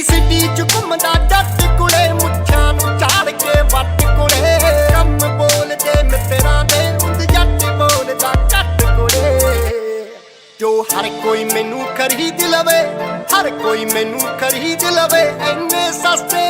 City ਚ ਘੁੰਮਦਾ ਜੱਟ ਕੁੜੇ, ਮੁੱਛਾਂ ਨੂੰ ਝਾੜ ਕੇ ਵੱਟ ਕੁੜੇ। ਕੰਮ ਬੋਲਦੇ ਮਿੱਤਰਾਂ ਦੇ ਉਂਝ ਜੱਟ ਬੋਲਦਾ ਘੱਟ ਕੁੜੇ। ਜੋ ਹਰ ਕੋਈ ਮੈਨੂੰ ਖਰੀਦ ਲਵੇ, ਹਰ ਕੋਈ ਮੈਨੂੰ ਖਰੀਦ ਲਵੇ, ਇੰਨੇ ਸਸਤੇ